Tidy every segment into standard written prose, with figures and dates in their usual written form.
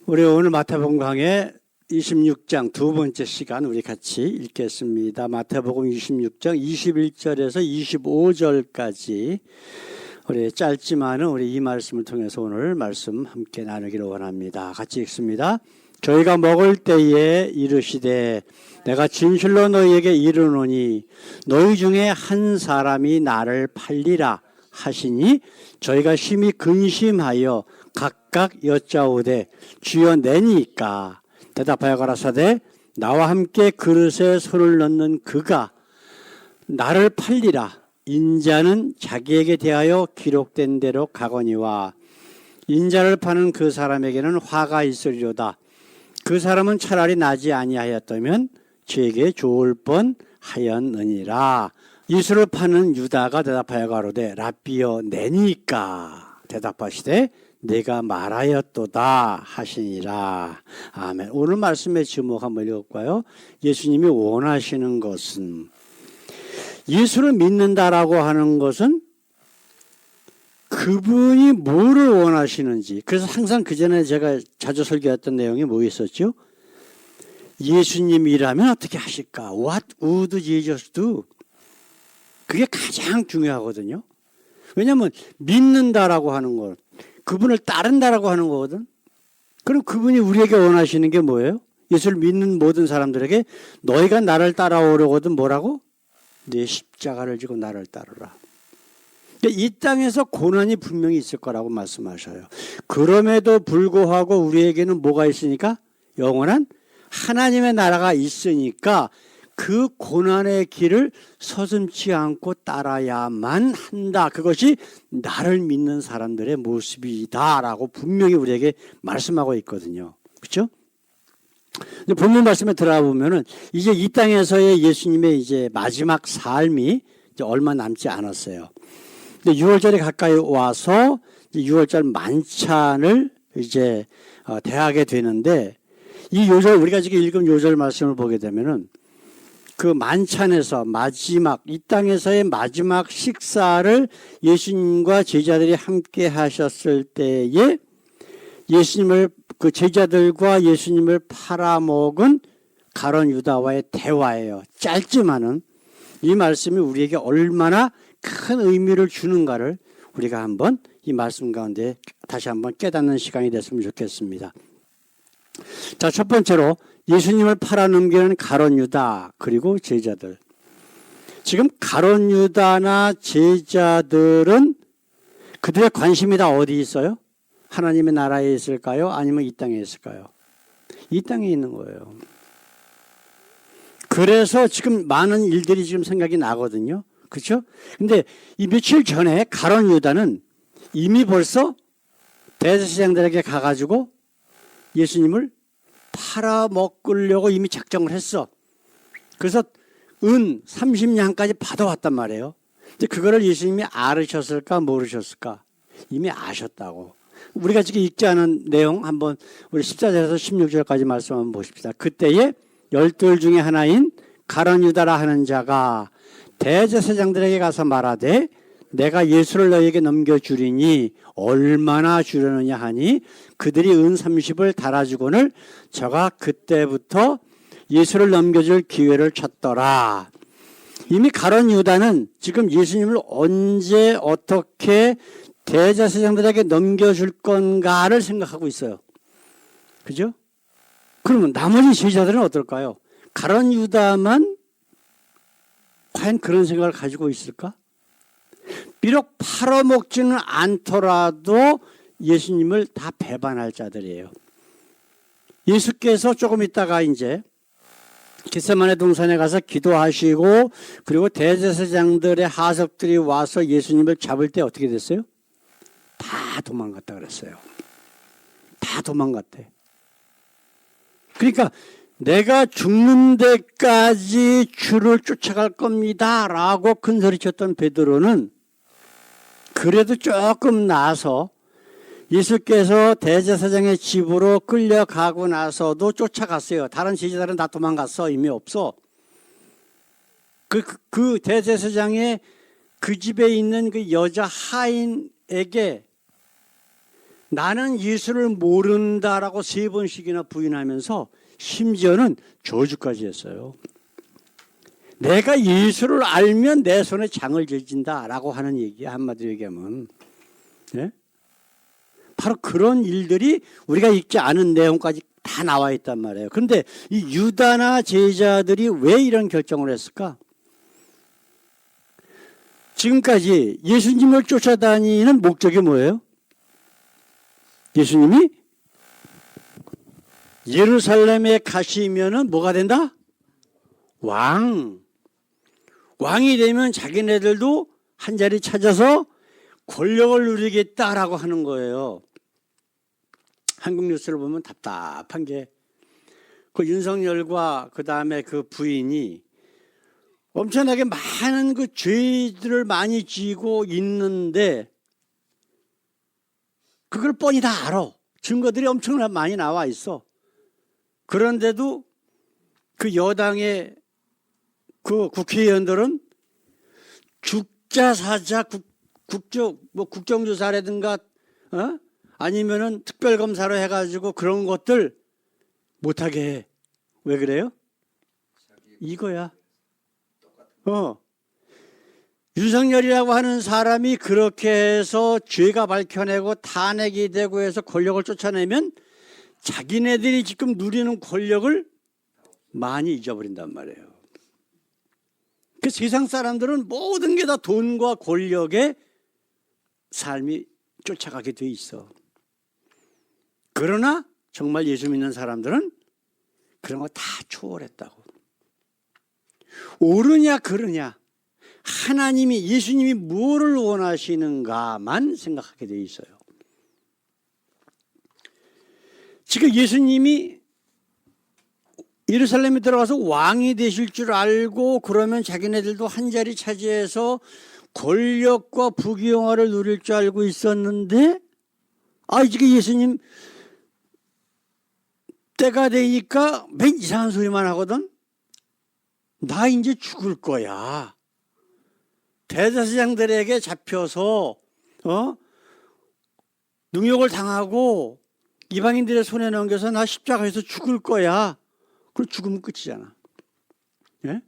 우리 오늘 마태복음 강의 26장 두 번째 시간 우리 같이 읽겠습니다. 마태복음 26장 21절에서 25절까지 우리 짧지만은 우리 이 말씀을 통해서 오늘 말씀 함께 나누기를 원합니다. 같이 읽습니다. 저희가 먹을 때에 이르시되 내가 진실로 너희에게 이르노니 너희 중에 한 사람이 나를 팔리라 하시니 저희가 심히 근심하여 각각 여짜오되 주여 내니까 대답하여 가라사대 나와 함께 그릇에 손을 넣는 그가 나를 팔리라 인자는 자기에게 대하여 기록된 대로 가거니와 인자를 파는 그 사람에게는 화가 있으리로다. 그 사람은 차라리 나지 아니하였다면 저에게 좋을 뻔하였느니라. 예수를 파는 유다가 대답하여 가로되 라삐여 내니까 대답하시되 내가 말하였도다 하시니라. 아멘. 오늘 말씀의 제목 한번 읽어볼까요? 예수님이 원하시는 것은, 예수를 믿는다라고 하는 것은 그분이 뭐를 원하시는지. 그래서 항상 그전에 제가 자주 설교했던 내용이 뭐 있었죠? 예수님이라면 어떻게 하실까? What would Jesus do? 그게 가장 중요하거든요. 왜냐하면 믿는다라고 하는 것, 그분을 따른다라고 하는 거거든. 그럼 그분이 우리에게 원하시는 게 뭐예요? 예수를 믿는 모든 사람들에게 너희가 나를 따라오려거든 뭐라고? 내 십자가를 지고 나를 따르라. 이 땅에서 고난이 분명히 있을 거라고 말씀하셔요. 그럼에도 불구하고 우리에게는 뭐가 있으니까? 영원한 하나님의 나라가 있으니까 그 고난의 길을 서슴지 않고 따라야만 한다. 그것이 나를 믿는 사람들의 모습이다라고 분명히 우리에게 말씀하고 있거든요. 그렇죠? 본문 말씀에 들어가 보면은 이제 이 땅에서의 예수님의 이제 마지막 삶이 이제 얼마 남지 않았어요. 근데 6월절에 가까이 와서 6월절 만찬을 이제 대하게 되는데 이 요절 우리가 지금 읽은 요절 말씀을 보게 되면은 그 만찬에서 마지막 이 땅에서의 마지막 식사를 예수님과 제자들이 함께 하셨을 때에 예수님을 그 제자들과 예수님을 팔아먹은 가룟 유다와의 대화예요. 짧지만은 이 말씀이 우리에게 얼마나 큰 의미를 주는가를 우리가 한번 이 말씀 가운데 다시 한번 깨닫는 시간이 됐으면 좋겠습니다. 자, 첫 번째로 예수님을 팔아넘기는 가룟 유다 그리고 제자들. 지금 가룟 유다나 제자들은 그들의 관심이 다 어디 있어요? 하나님의 나라에 있을까요? 아니면 이 땅에 있을까요? 이 땅에 있는 거예요. 그래서 지금 많은 일들이 지금 생각이 나거든요. 그렇죠? 근데 이 며칠 전에 가룟 유다는 이미 벌써 대제사장들에게 가가지고 예수님을 팔아먹으려고 이미 작정을 했어. 그래서 은 30냥까지 받아왔단 말이에요. 근데 그거를 예수님이 알으셨을까 모르셨을까? 이미 아셨다고. 우리가 지금 읽지 않은 내용 한번 우리 14절에서 16절까지 말씀 한번 보십시다. 그때에 12 중에 하나인 가룟 유다라 하는 자가 대제사장들에게 가서 말하되 내가 예수를 너희에게 넘겨주리니 얼마나 주려느냐 하니 그들이 은 30을 달아주거늘 저가 그때부터 예수를 넘겨줄 기회를 쳤더라. 이미 가룟 유다는 지금 예수님을 언제 어떻게 대제사장들에게 넘겨줄 건가를 생각하고 있어요. 그죠? 그러면 나머지 제자들은 어떨까요? 가룟 유다만 과연 그런 생각을 가지고 있을까? 비록 팔아먹지는 않더라도 예수님을 다 배반할 자들이에요. 예수께서 조금 있다가 이제 겟세마네 동산에 가서 기도하시고 그리고 대제사장들의 하석들이 와서 예수님을 잡을 때 어떻게 됐어요? 다 도망갔다 그랬어요. 다 도망갔대. 그러니까 내가 죽는 데까지 주를 쫓아갈 겁니다 라고 큰소리쳤던 베드로는 그래도 조금 나서 예수께서 대제사장의 집으로 끌려가고 나서도 쫓아갔어요. 다른 제자들은 다 도망갔어. 이미 없어. 그 대제사장의 그 집에 있는 그 여자 하인에게 나는 예수를 모른다라고 3번씩이나 부인하면서 심지어는 저주까지 했어요. 내가 예수를 알면 내 손에 장을 지진다라고 하는 얘기, 한마디로 얘기하면. 예? 바로 그런 일들이 우리가 읽지 않은 내용까지 다 나와 있단 말이에요. 그런데 이 유다나 제자들이 왜 이런 결정을 했을까? 지금까지 예수님을 쫓아다니는 목적이 뭐예요? 예수님이 예루살렘에 가시면은 뭐가 된다? 왕이 되면 자기네들도 한 자리 찾아서 권력을 누리겠다라고 하는 거예요. 한국 뉴스를 보면 답답한 게 그 윤석열과 그 다음에 그 부인이 엄청나게 많은 그 죄들을 많이 지고 있는데 그걸 뻔히 다 알아. 증거들이 엄청나게 많이 나와 있어. 그런데도 그 여당의 그 국회의원들은 죽자 사자 국정조사라든가 아니면은 특별검사로 해가지고 그런 것들 못하게 해. 왜 그래요? 이거야. 윤석열이라고 하는 사람이 그렇게 해서 죄가 밝혀내고 탄핵이 되고 해서 권력을 쫓아내면 자기네들이 지금 누리는 권력을 많이 잊어버린단 말이에요. 그 세상 사람들은 모든 게 다 돈과 권력의 삶이 쫓아가게 돼 있어. 그러나 정말 예수 믿는 사람들은 그런 거 다 초월했다고. 옳으냐 그르냐, 하나님이 예수님이 무엇을 원하시는가만 생각하게 돼 있어요. 지금 예수님이 예루살렘에 들어가서 왕이 되실 줄 알고 그러면 자기네들도 한 자리 차지해서 권력과 부귀영화를 누릴 줄 알고 있었는데 지금 예수님 때가 되니까 맨 이상한 소리만 하거든. 나 이제 죽을 거야. 대제사장들에게 잡혀서 능욕을 당하고 이방인들의 손에 넘겨서 나 십자가에서 죽을 거야. 그럼 죽으면 끝이잖아. 예?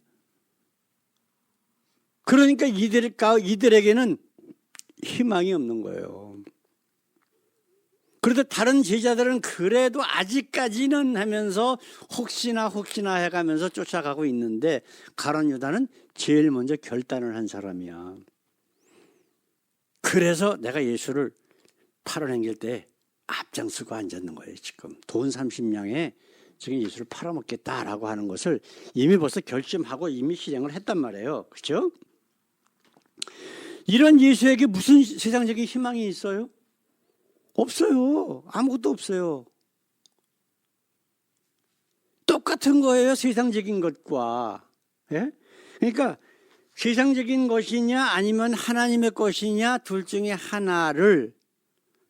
그러니까 이들에게는 희망이 없는 거예요. 그래도 다른 제자들은 그래도 아직까지는 하면서 혹시나 해가면서 쫓아가고 있는데 가룟 유다는 제일 먼저 결단을 한 사람이야. 그래서 내가 예수를 팔아넘길 때 앞장서고 앉았는 거예요. 지금 돈 30냥에 지금 예수를 팔아먹겠다라고 하는 것을 이미 벌써 결심하고 이미 실행을 했단 말이에요. 그렇죠? 이런 예수에게 무슨 세상적인 희망이 있어요? 없어요. 아무것도 없어요. 똑같은 거예요. 세상적인 것과. 예? 그러니까 세상적인 것이냐 아니면 하나님의 것이냐 둘 중에 하나를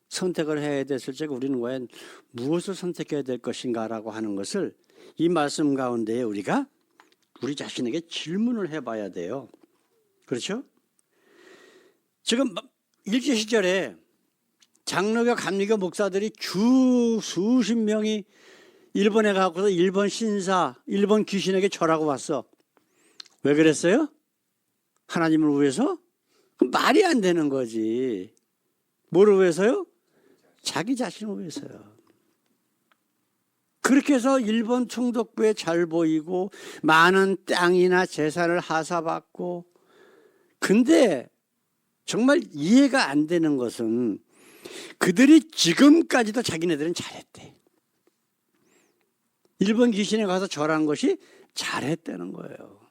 선택을 해야 됐을 때 우리는 과연 무엇을 선택해야 될 것인가라고 하는 것을 이 말씀 가운데 우리가 우리 자신에게 질문을 해봐야 돼요. 그렇죠? 지금 일제 시절에 장로교 감리교 목사들이 수십 명이 일본에 가고서 일본 신사, 일본 귀신에게 절하고 왔어. 왜 그랬어요? 하나님을 위해서? 말이 안 되는 거지. 뭐를 위해서요? 자기 자신을 위해서요. 그렇게 해서 일본 총독부에 잘 보이고 많은 땅이나 재산을 하사받고, 근데 정말 이해가 안 되는 것은 그들이 지금까지도 자기네들은 잘했대. 일본 귀신에 가서 절한 것이 잘했다는 거예요.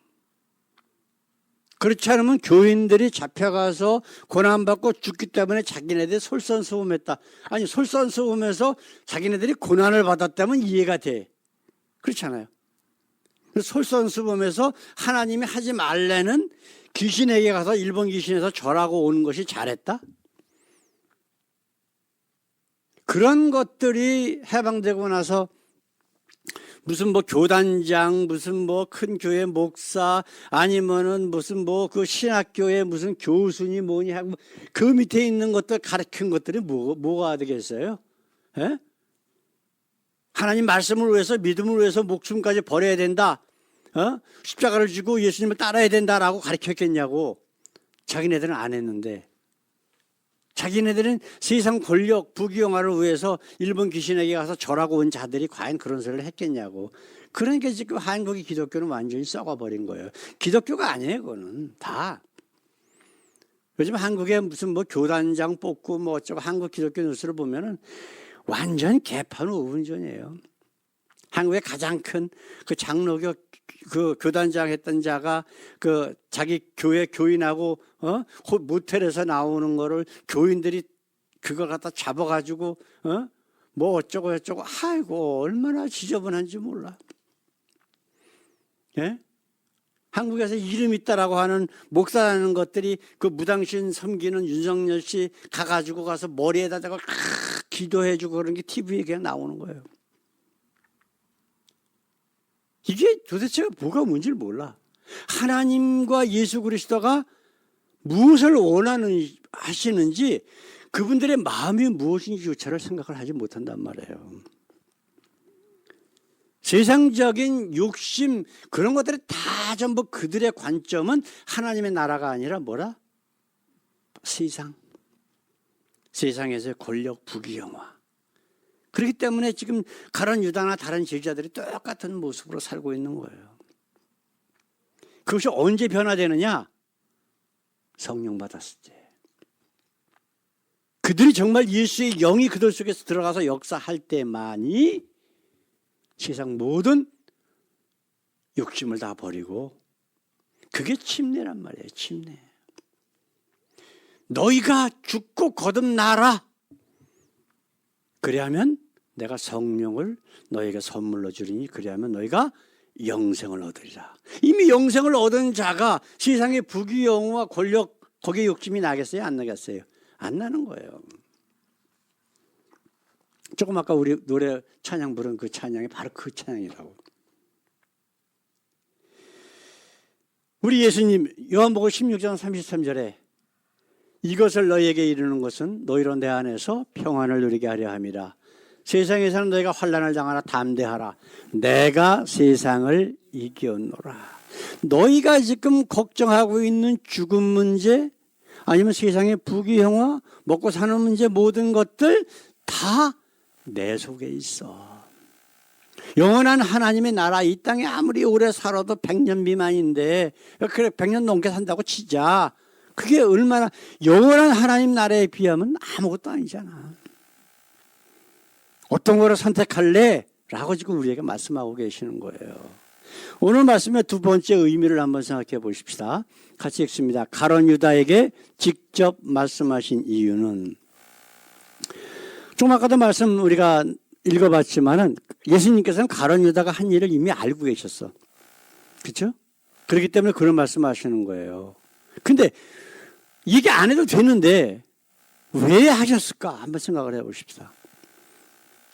그렇지 않으면 교인들이 잡혀가서 고난받고 죽기 때문에 자기네들이 솔선수범했다. 아니, 솔선수범해서 자기네들이 고난을 받았다면 이해가 돼. 그렇잖아요. 솔선수범해서 하나님이 하지 말라는 귀신에게 가서 일본 귀신에서 절하고 오는 것이 잘했다? 그런 것들이 해방되고 나서 무슨 뭐 교단장, 무슨 뭐 큰 교회 목사, 아니면은 무슨 뭐 그 신학교의 무슨 교수니 뭐니 하고 그 밑에 있는 것들 가르친 것들이 뭐가 되겠어요? 예? 하나님 말씀을 위해서, 믿음을 위해서 목숨까지 버려야 된다. 십자가를 지고 예수님을 따라야 된다라고 가르쳤겠냐고. 자기네들은 안 했는데. 자기네들은 세상 권력, 부귀영화를 위해서 일본 귀신에게 가서 절하고 온 자들이 과연 그런 소리를 했겠냐고. 그러니까 지금 한국의 기독교는 완전히 썩어버린 거예요. 기독교가 아니에요, 그거는. 다. 요즘 한국에 무슨 뭐 교단장 뽑고 뭐 어쩌고 한국 기독교 뉴스를 보면은 완전 개판 우분전이에요. 한국의 가장 큰 그 장로교 그 교단장 했던 자가 그 자기 교회 교인하고 모텔에서 나오는 거를 교인들이 그걸 갖다 잡아가지고 뭐 어쩌고 저쩌고 아이고 얼마나 지저분한지 몰라. 예? 한국에서 이름 있다라고 하는 목사라는 것들이 그 무당신 섬기는 윤석열 씨 가가지고 가서 머리에다 대고 기도해주고 그런 게 TV에 그냥 나오는 거예요. 이게 도대체 뭐가 뭔지를 몰라. 하나님과 예수 그리스도가 무엇을 하시는지 그분들의 마음이 무엇인지조차를 생각을 하지 못한단 말이에요. 세상적인 욕심 그런 것들이 다 전부 그들의 관점은 하나님의 나라가 아니라 뭐라? 세상에서의 권력, 부귀영화. 그렇기 때문에 지금 가룟 유다나 다른 제자들이 똑같은 모습으로 살고 있는 거예요. 그것이 언제 변화되느냐? 성령 받았을 때. 그들이 정말 예수의 영이 그들 속에서 들어가서 역사할 때만이 세상 모든 욕심을 다 버리고 그게 침례란 말이에요. 침례. 너희가 죽고 거듭나라. 그래야면 내가 성령을 너희에게 선물로 주리니 그래야면 너희가 영생을 얻으리라. 이미 영생을 얻은 자가 세상의 부귀영화와 권력 거기에 욕심이 나겠어요? 안 나겠어요? 안 나는 거예요. 조금 아까 우리 노래 찬양 부른 그 찬양이 바로 그 찬양이라고. 우리 예수님 요한복음 16장 33절에 이것을 너희에게 이르는 것은 너희로 내 안에서 평안을 누리게 하려 함이라. 세상에서는 너희가 환난을 당하나 담대하라. 내가 세상을 이겼노라. 너희가 지금 걱정하고 있는 죽음 문제 아니면 세상의 부귀영화 먹고 사는 문제 모든 것들 다 내 속에 있어. 영원한 하나님의 나라 이 땅에 아무리 오래 살아도 100년 미만인데 그래 100년 넘게 산다고 치자. 그게 얼마나 영원한 하나님 나라에 비하면 아무것도 아니잖아. 어떤 거를 선택할래? 라고 지금 우리에게 말씀하고 계시는 거예요. 오늘 말씀의 두 번째 의미를 한번 생각해 보십시다. 같이 읽습니다. 가룟 유다에게 직접 말씀하신 이유는 좀 아까도 말씀 우리가 읽어봤지만은 예수님께서는 가룟 유다가 한 일을 이미 알고 계셨어. 그렇죠? 그렇기 때문에 그런 말씀하시는 거예요. 근데 이게 안 해도 되는데 왜 하셨을까? 한번 생각을 해보십시다.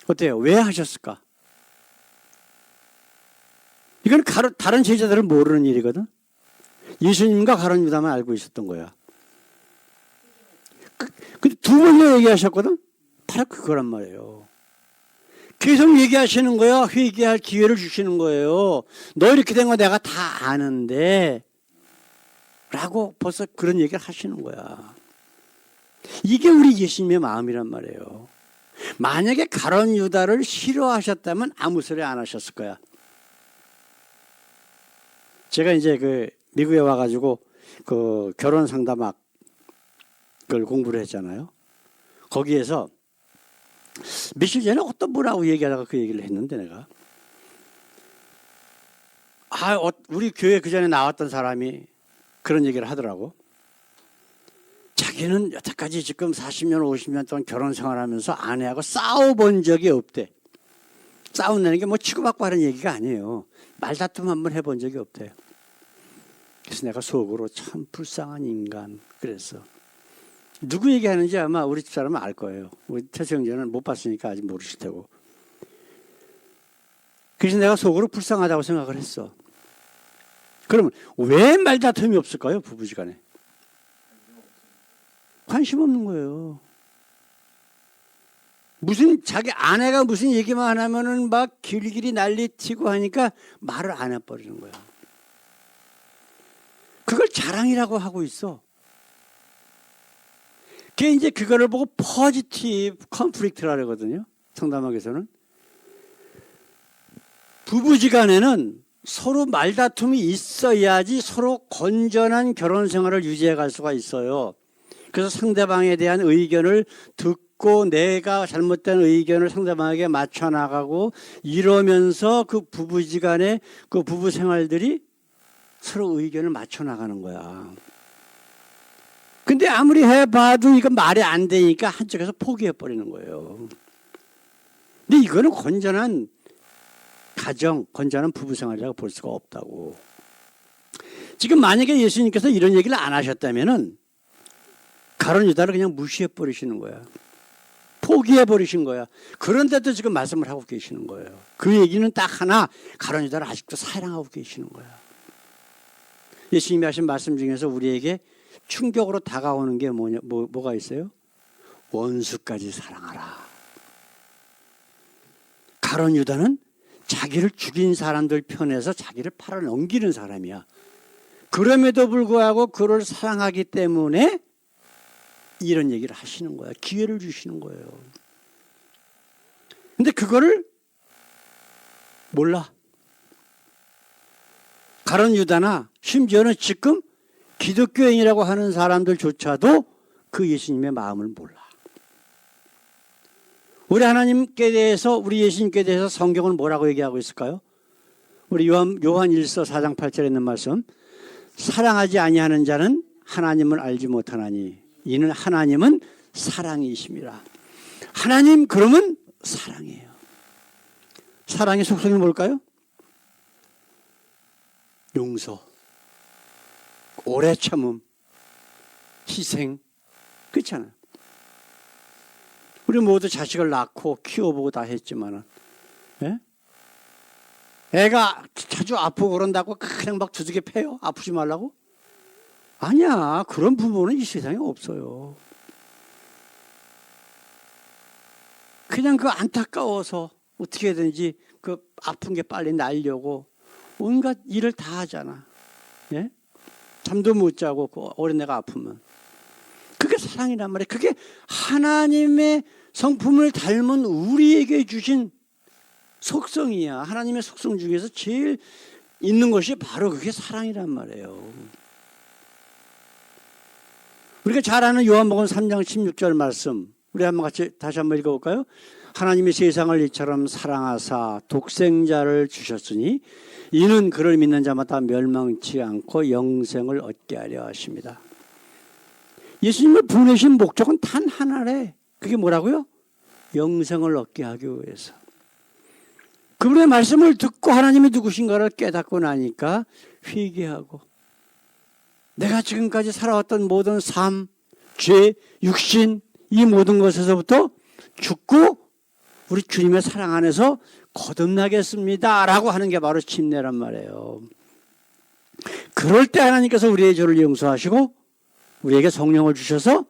어때요? 왜 하셨을까? 이건 다른 제자들은 모르는 일이거든. 예수님과 가룟 유다만 알고 있었던 거야. 근데 두 번이나 얘기하셨거든. 바로 그거란 말이에요. 계속 얘기하시는 거야. 회개할 기회를 주시는 거예요. 너 이렇게 된 거 내가 다 아는데 라고 벌써 그런 얘기를 하시는 거야. 이게 우리 예수님의 마음이란 말이에요. 만약에 가룟 유다를 싫어하셨다면 아무 소리 안 하셨을 거야. 제가 이제 그 미국에 와가지고 그 결혼 상담학을 공부를 했잖아요. 거기에서 며칠 전에 어떤 분하고 얘기하다가 그 얘기를 했는데 내가 우리 교회 그 전에 나왔던 사람이 그런 얘기를 하더라고. 자기는 여태까지 지금 40년 50년 동안 결혼 생활하면서 아내하고 싸워본 적이 없대. 싸운다는 게 뭐 치고받고 하는 얘기가 아니에요. 말다툼 한번 해본 적이 없대요. 그래서 내가 속으로 참 불쌍한 인간 그랬어. 누구 얘기하는지 아마 우리 집사람은 알 거예요. 우리 태수 형제는 못 봤으니까 아직 모르실 테고. 그래서 내가 속으로 불쌍하다고 생각을 했어. 그러면 왜 말다툼이 없을까요? 부부지간에. 관심 없는 거예요. 무슨 자기 아내가 무슨 얘기만 하면은 막 길길이 난리치고 하니까 말을 안 해버리는 거야. 그걸 자랑이라고 하고 있어. 그게 이제 그거를 보고 포지티브 컨플릭트라 그러거든요. 상담학에서는. 부부지간에는 서로 말다툼이 있어야지 서로 건전한 결혼 생활을 유지해 갈 수가 있어요. 그래서 상대방에 대한 의견을 듣고 내가 잘못된 의견을 상대방에게 맞춰 나가고 이러면서 그 부부지간에 그 부부 생활들이 서로 의견을 맞춰 나가는 거야. 근데 아무리 해봐도 이거 말이 안 되니까 한쪽에서 포기해 버리는 거예요. 근데 이거는 건전한 가정, 건전한 부부 생활이라고 볼 수가 없다고. 지금 만약에 예수님께서 이런 얘기를 안 하셨다면은 가룟 유다를 그냥 무시해 버리시는 거야. 포기해 버리신 거야. 그런데도 지금 말씀을 하고 계시는 거예요. 그 얘기는 딱 하나, 가룟 유다를 아직도 사랑하고 계시는 거야. 예수님이 하신 말씀 중에서 우리에게 충격으로 다가오는 게 뭐가 있어요? 원수까지 사랑하라. 가룟 유다는 자기를 죽인 사람들 편에서 자기를 팔아 넘기는 사람이야. 그럼에도 불구하고 그를 사랑하기 때문에 이런 얘기를 하시는 거야. 기회를 주시는 거예요. 근데 그거를 몰라. 가룟 유다나 심지어는 지금 기독교인이라고 하는 사람들조차도 그 예수님의 마음을 몰라. 우리 하나님께 대해서, 우리 예수님께 대해서 성경은 뭐라고 얘기하고 있을까요? 우리 요한 1서 4장 8절에 있는 말씀. 사랑하지 아니하는 자는 하나님을 알지 못하나니 이는 하나님은 사랑이심이라. 하나님 그러면 사랑이에요. 사랑의 속성이 뭘까요? 용서, 오래 참음, 희생. 그렇잖아요. 우리 모두 자식을 낳고 키워보고 다 했지만은, 예? 애가 자주 아프고 그런다고 그냥 막 두들겨 패요? 아프지 말라고? 아니야. 그런 부모는 이 세상에 없어요. 그냥 그 안타까워서 어떻게든지 그 아픈 게 빨리 나으려고 온갖 일을 다 하잖아. 예? 잠도 못 자고 그 어린애가 아프면. 그게 사랑이란 말이에요. 그게 하나님의 성품을 닮은 우리에게 주신 속성이야. 하나님의 속성 중에서 제일 있는 것이 바로 그게 사랑이란 말이에요. 우리가 잘 아는 요한복음 3장 16절 말씀, 우리 한번 같이 다시 한번 읽어볼까요? 하나님이 세상을 이처럼 사랑하사 독생자를 주셨으니 이는 그를 믿는 자마다 멸망치 않고 영생을 얻게 하려 하십니다. 예수님을 보내신 목적은 단 하나래. 그게 뭐라고요? 영생을 얻게 하기 위해서. 그분의 말씀을 듣고 하나님이 누구신가를 깨닫고 나니까 회개하고 내가 지금까지 살아왔던 모든 삶, 죄, 육신 이 모든 것에서부터 죽고 우리 주님의 사랑 안에서 거듭나겠습니다 라고 하는 게 바로 침례란 말이에요. 그럴 때 하나님께서 우리의 죄를 용서하시고 우리에게 성령을 주셔서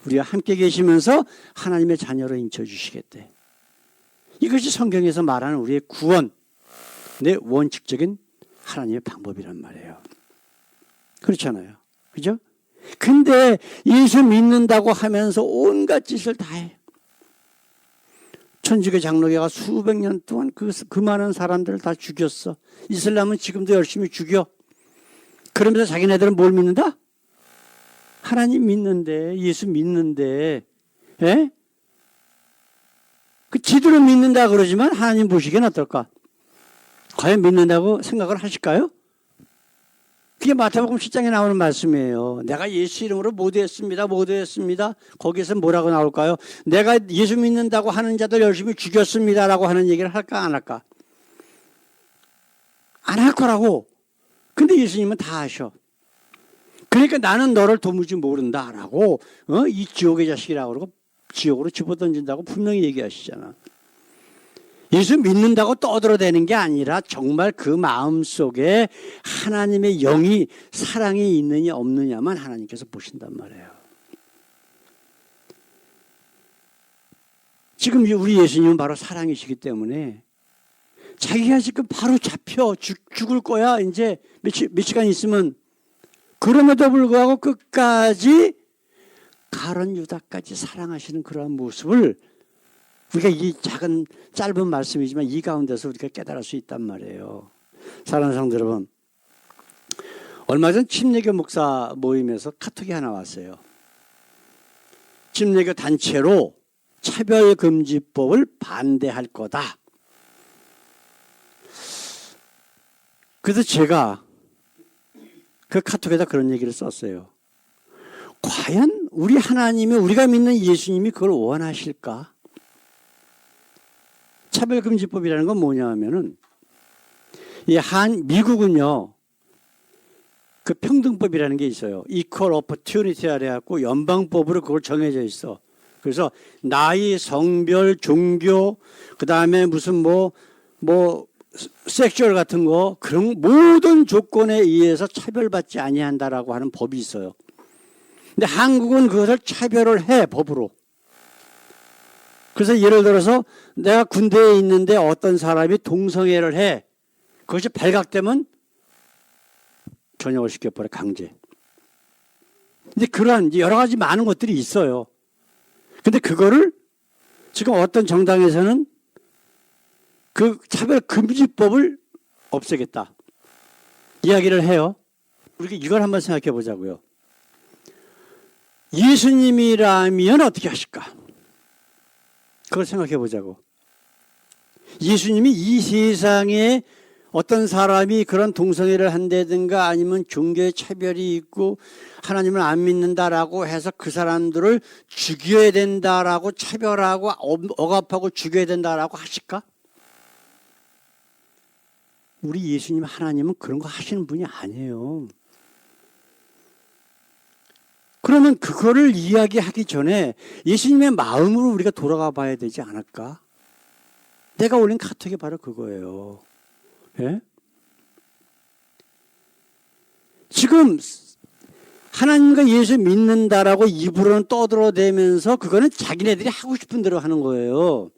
우리와 함께 계시면서 하나님의 자녀로 인쳐주시겠대. 이것이 성경에서 말하는 우리의 구원의 원칙적인 하나님의 방법이란 말이에요. 그렇잖아요. 그죠? 근데 예수 믿는다고 하면서 온갖 짓을 다 해. 천주교 장로교가 수백 년 동안 그 많은 사람들을 다 죽였어. 이슬람은 지금도 열심히 죽여. 그러면서 자기네들은 뭘 믿는다? 하나님 믿는데, 예수 믿는데, 예? 그 지도를 믿는다 그러지만 하나님 보시기엔 어떨까? 과연 믿는다고 생각을 하실까요? 그게 마태복음 10장에 나오는 말씀이에요. 내가 예수 이름으로 모두했습니다. 모두했습니다. 거기서 뭐라고 나올까요? 내가 예수 믿는다고 하는 자들 열심히 죽였습니다라고 하는 얘기를 할까 안 할까? 안 할 거라고. 근데 예수님은 다 하셔. 그러니까 나는 너를 도무지 모른다라고 이 지옥의 자식이라고 그러고 지옥으로 집어던진다고 분명히 얘기하시잖아. 예수 믿는다고 떠들어대는 게 아니라 정말 그 마음 속에 하나님의 영이, 사랑이 있느냐 없느냐만 하나님께서 보신단 말이에요. 지금 우리 예수님은 바로 사랑이시기 때문에 자기가 지금 바로 잡혀 죽을 거야. 이제 몇 시간 있으면. 그럼에도 불구하고 끝까지 가룟 유다까지 사랑하시는 그러한 모습을 우리가 이 작은 짧은 말씀이지만 이 가운데서 우리가 깨달을 수 있단 말이에요. 사랑하는 성도 여러분, 얼마 전 침례교 목사 모임에서 카톡이 하나 왔어요. 침례교 단체로 차별금지법을 반대할 거다. 그래서 제가 그 카톡에다 그런 얘기를 썼어요. 과연 우리 하나님이, 우리가 믿는 예수님이 그걸 원하실까? 차별금지법이라는 건 뭐냐 하면은, 미국은요, 그 평등법이라는 게 있어요. Equal Opportunity라 해갖고 연방법으로 그걸 정해져 있어. 그래서 나이, 성별, 종교, 그 다음에 무슨 섹슈얼 같은 거, 그런 모든 조건에 의해서 차별받지 아니한다라고 하는 법이 있어요. 근데 한국은 그것을 차별을 해, 법으로. 그래서 예를 들어서 내가 군대에 있는데 어떤 사람이 동성애를 해. 그것이 발각되면 전역을 시켜버려, 강제. 근데 그러한 여러 가지 많은 것들이 있어요. 근데 그거를 지금 어떤 정당에서는 그 차별금지법을 없애겠다 이야기를 해요. 우리가 이걸 한번 생각해 보자고요. 예수님이라면 어떻게 하실까? 그걸 생각해 보자고. 예수님이 이 세상에 어떤 사람이 그런 동성애를 한다든가 아니면 종교의 차별이 있고 하나님을 안 믿는다라고 해서 그 사람들을 죽여야 된다라고 차별하고 억압하고 죽여야 된다라고 하실까? 우리 예수님 하나님은 그런 거 하시는 분이 아니에요. 그러면 그거를 이야기하기 전에 예수님의 마음으로 우리가 돌아가 봐야 되지 않을까? 내가 올린 카톡이 바로 그거예요. 예? 지금 하나님과 예수 믿는다라고 입으로는 떠들어대면서 그거는 자기네들이 하고 싶은 대로 하는 거예요.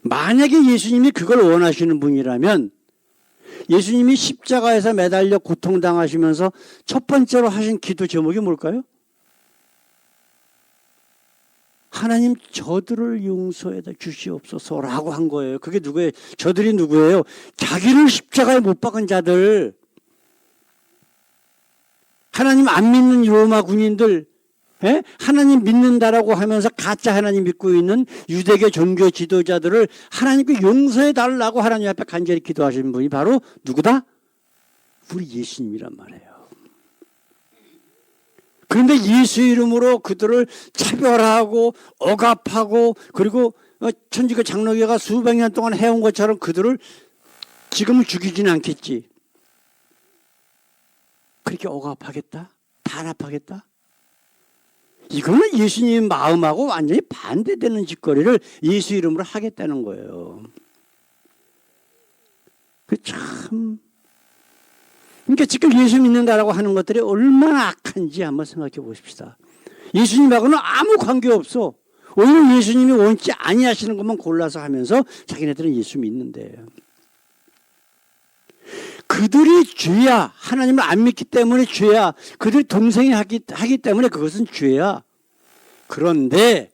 만약에 예수님이 그걸 원하시는 분이라면 예수님이 십자가에서 매달려 고통당하시면서 첫 번째로 하신 기도 제목이 뭘까요? 하나님 저들을 용서해 주시옵소서라고 한 거예요. 그게 누구예요? 저들이 누구예요? 자기를 십자가에 못 박은 자들. 하나님 안 믿는 로마 군인들, 하나님 믿는다라고 하면서 가짜 하나님 믿고 있는 유대교 종교 지도자들을 하나님께 용서해 달라고 하나님 앞에 간절히 기도하시는 분이 바로 누구다? 우리 예수님이란 말이에요. 그런데 예수 이름으로 그들을 차별하고 억압하고 그리고 천주교 장로교가 수백 년 동안 해온 것처럼 그들을 지금은 죽이지는 않겠지. 그렇게 억압하겠다? 탄압하겠다? 이거는 예수님 마음하고 완전히 반대되는 짓거리를 예수 이름으로 하겠다는 거예요. 그 참. 그러니까 지금 예수 믿는다라고 하는 것들이 얼마나 악한지 한번 생각해 보십시다. 예수님하고는 아무 관계 없어. 오히려 예수님이 원치 아니하시는 것만 골라서 하면서 자기네들은 예수 믿는데. 그들이 죄야. 하나님을 안 믿기 때문에 죄야. 그들이 동생이 하기 때문에 그것은 죄야. 그런데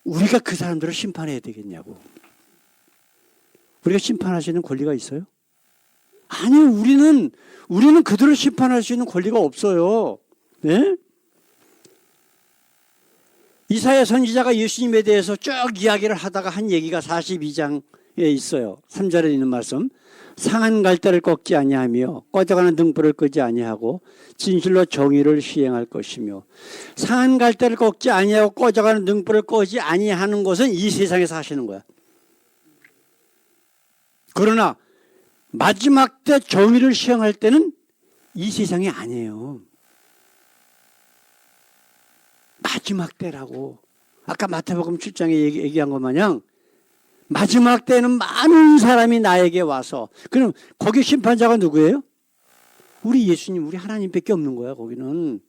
우리가 그 사람들을 심판해야 되겠냐고. 우리가 심판할 수 있는 권리가 있어요? 아니요. 우리는 그들을 심판할 수 있는 권리가 없어요. 네? 이사야 선지자가 예수님에 대해서 쭉 이야기를 하다가 한 얘기가 42장에 있어요. 3절에 있는 말씀. 상한 갈대를 꺾지 아니하며 꺼져가는 등불을 끄지 아니하고 진실로 정의를 시행할 것이며. 상한 갈대를 꺾지 아니하고 꺼져가는 등불을 끄지 아니하는 것은 이 세상에서 하시는 거야. 그러나 마지막 때 정의를 시행할 때는 이 세상이 아니에요. 마지막 때라고. 아까 마태복음 7장에 얘기한 것 마냥 마지막 때는 많은 사람이 나에게 와서, 그럼 거기 심판자가 누구예요? 우리 예수님, 우리 하나님밖에 없는 거야. 거기는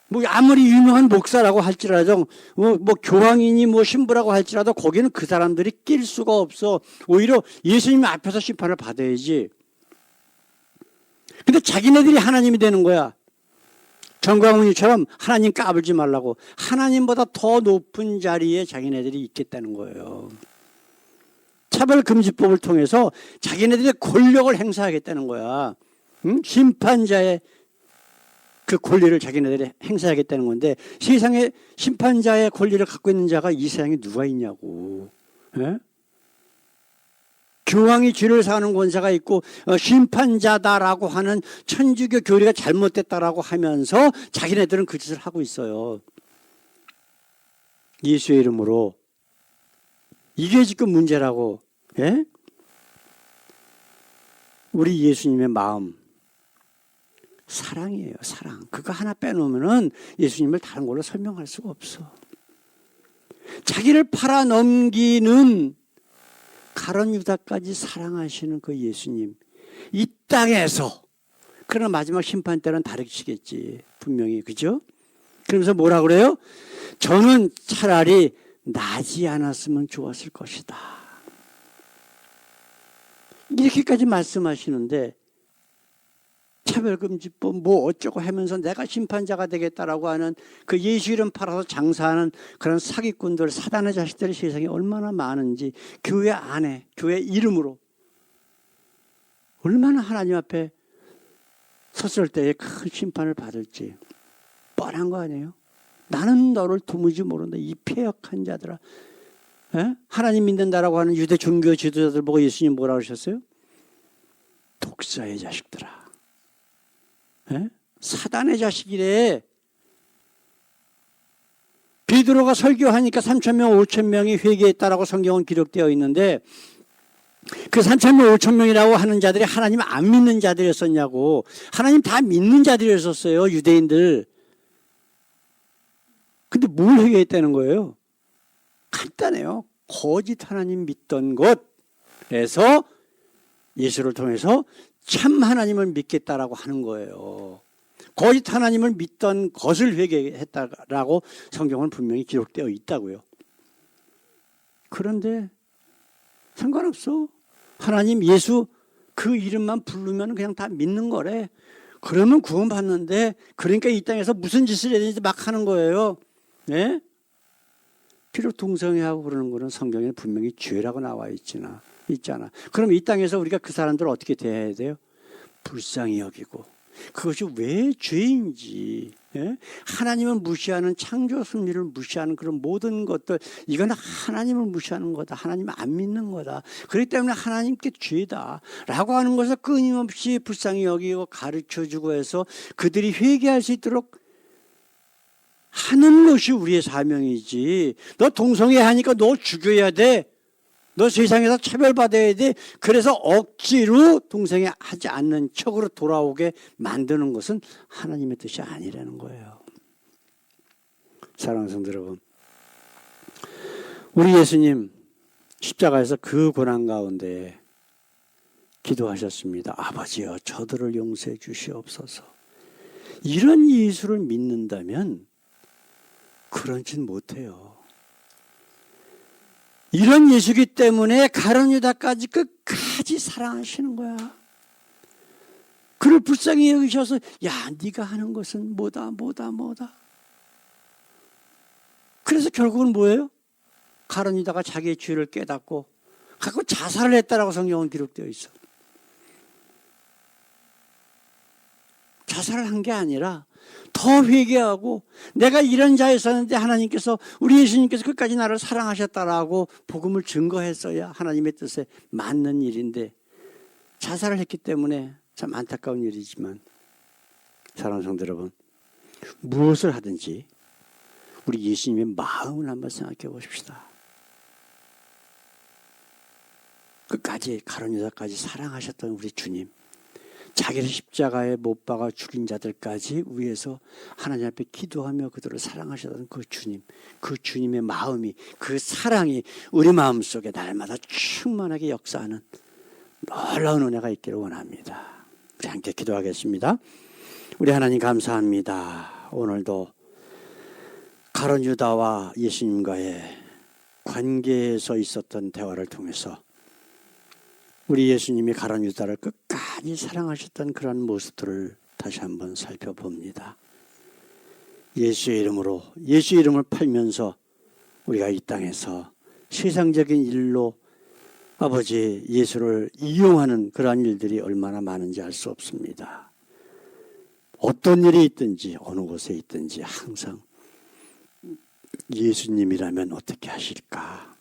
뭐 아무리 유명한 목사라고 할지라도 뭐 교황이니 뭐 신부라고 할지라도 거기는 그 사람들이 낄 수가 없어. 오히려 예수님 앞에서 심판을 받아야지. 근데 자기네들이 하나님이 되는 거야. 정광훈이처럼 하나님 까불지 말라고. 하나님보다 더 높은 자리에 자기네들이 있겠다는 거예요. 차별금지법을 통해서 자기네들의 권력을 행사하겠다는 거야. 응? 심판자의 그 권리를 자기네들이 행사하겠다는 건데, 세상에 심판자의 권리를 갖고 있는 자가 이 세상에 누가 있냐고. 예? 교황이 죄를 사하는 권세가 있고 심판자다라고 하는 천주교 교리가 잘못됐다라고 하면서 자기네들은 그 짓을 하고 있어요. 예수의 이름으로. 이게 지금 문제라고. 예? 우리 예수님의 마음, 사랑이에요. 사랑. 그거 하나 빼놓으면은 예수님을 다른 걸로 설명할 수가 없어. 자기를 팔아 넘기는 가룟 유다까지 사랑하시는 그 예수님, 이 땅에서, 그러나 마지막 심판 때는 다르시겠지 분명히. 그죠? 그러면서 뭐라 그래요? 저는 차라리 나지 않았으면 좋았을 것이다. 이렇게까지 말씀하시는데, 차별금지법 뭐 어쩌고 하면서 내가 심판자가 되겠다라고 하는 그 예수 이름 팔아서 장사하는 그런 사기꾼들, 사단의 자식들이 세상에 얼마나 많은지, 교회 안에, 교회 이름으로 얼마나 하나님 앞에 섰을 때에 큰 심판을 받을지 뻔한 거 아니에요? 나는 너를 도무지 모른다, 이 패역한 자들아. 에? 하나님 믿는다라고 하는 유대 종교 지도자들 보고 예수님 뭐라고 하셨어요? 독사의 자식들아. 에? 사단의 자식이래. 베드로가 설교하니까 3,000명, 5,000명이 회개했다라고 성경은 기록되어 있는데, 그 3,000명, 5,000명이라고 하는 자들이 하나님 안 믿는 자들이었었냐고. 하나님 다 믿는 자들이었었어요, 유대인들. 근데 뭘 회개했다는 거예요? 간단해요. 거짓 하나님 믿던 것에서 예수를 통해서 참 하나님을 믿겠다라고 하는 거예요. 거짓 하나님을 믿던 것을 회개했다라고 성경은 분명히 기록되어 있다고요. 그런데 상관없어. 하나님 예수 그 이름만 부르면 그냥 다 믿는 거래. 그러면 구원받는데, 그러니까 이 땅에서 무슨 짓을 해야 되는지 막 하는 거예요. 네? 비록 동성애하고 그러는 거는 성경에는 분명히 죄라고 나와 있잖아. 그럼 이 땅에서 우리가 그 사람들을 어떻게 대해야 돼요? 불쌍히 여기고. 그것이 왜 죄인지, 예? 하나님을 무시하는, 창조 섭리를 무시하는 그런 모든 것들, 이건 하나님을 무시하는 거다. 하나님을 안 믿는 거다. 그렇기 때문에 하나님께 죄다 라고 하는 것을 끊임없이 불쌍히 여기고 가르쳐주고 해서 그들이 회개할 수 있도록 하는 것이 우리의 사명이지. 너 동성애 하니까 너 죽여야 돼. 너 세상에서 차별받아야 돼. 그래서 억지로 동성애 하지 않는 척으로 돌아오게 만드는 것은 하나님의 뜻이 아니라는 거예요. 사랑하는 성도 여러분, 우리 예수님 십자가에서 그 고난 가운데 기도하셨습니다. 아버지여, 저들을 용서해 주시옵소서. 이런 예수를 믿는다면 그런 짓 못해요. 이런 예수기 때문에 가룟 유다까지 끝까지 사랑하시는 거야. 그를 불쌍히 여기셔서, 야, 네가 하는 것은 뭐다. 그래서 결국은 뭐예요? 가룟 유다가 자기의 죄를 깨닫고 갖고 자살을 했다라고 성경은 기록되어 있어. 자살을 한 게 아니라 더 회개하고, 내가 이런 자였었는데 하나님께서, 우리 예수님께서 끝까지 나를 사랑하셨다라고 복음을 증거했어야 하나님의 뜻에 맞는 일인데, 자살을 했기 때문에 참 안타까운 일이지만, 사랑하는 성도 여러분, 무엇을 하든지 우리 예수님의 마음을 한번 생각해 보십시다. 끝까지 가룟 유다까지 사랑하셨던 우리 주님, 자기를 십자가에 못 박아 죽인 자들까지 위해서 하나님 앞에 기도하며 그들을 사랑하셨던 그 주님, 그 주님의 마음이, 그 사랑이 우리 마음속에 날마다 충만하게 역사하는 놀라운 은혜가 있기를 원합니다. 우리 함께 기도하겠습니다. 우리 하나님 감사합니다. 오늘도 가룟 유다와 예수님과의 관계에서 있었던 대화를 통해서 우리 예수님이 가룟 유다를 끝까지 사랑하셨던 그런 모습들을 다시 한번 살펴봅니다. 예수의 이름으로, 예수의 이름을 팔면서 우리가 이 땅에서 세상적인 일로 아버지 예수를 이용하는 그러한 일들이 얼마나 많은지 알 수 없습니다. 어떤 일이 있든지 어느 곳에 있든지 항상 예수님이라면 어떻게 하실까?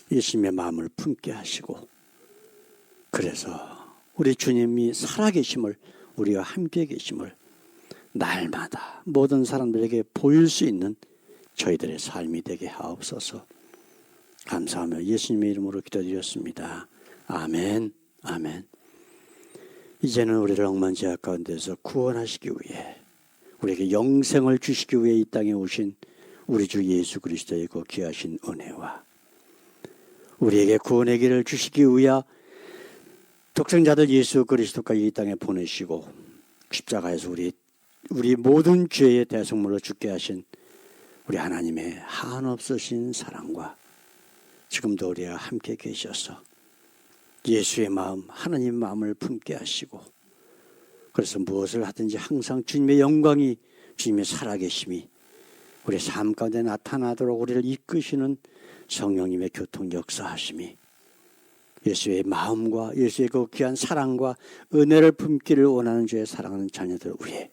예수님의 마음을 품게 하시고, 그래서 우리 주님이 살아계심을, 우리와 함께 계심을 날마다 모든 사람들에게 보일 수 있는 저희들의 삶이 되게 하옵소서. 감사하며 예수님의 이름으로 기도드렸습니다. 아멘, 아멘. 이제는 우리를 억만죄악 가운데서 구원하시기 위해, 우리에게 영생을 주시기 위해 이 땅에 오신 우리 주 예수 그리스도의 그 귀하신 은혜와 우리에게 구원의 길을 주시기 위해 독생자들 예수 그리스도까지 이 땅에 보내시고 십자가에서 우리 모든 죄의 대속물로 죽게 하신 우리 하나님의 한없으신 사랑과 지금도 우리와 함께 계셔서 예수의 마음, 하나님 마음을 품게 하시고, 그래서 무엇을 하든지 항상 주님의 영광이, 주님의 살아계심이 우리 삶 가운데 나타나도록 우리를 이끄시는 성령님의 교통 역사하심이, 예수의 마음과 예수의 그 귀한 사랑과 은혜를 품기를 원하는 주의 사랑하는 자녀들 우리의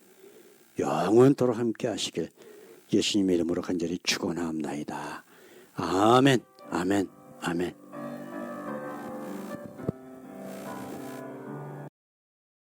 영원토록 함께 하시길 예수님의 이름으로 간절히 축원하옵나이다. 아멘, 아멘, 아멘.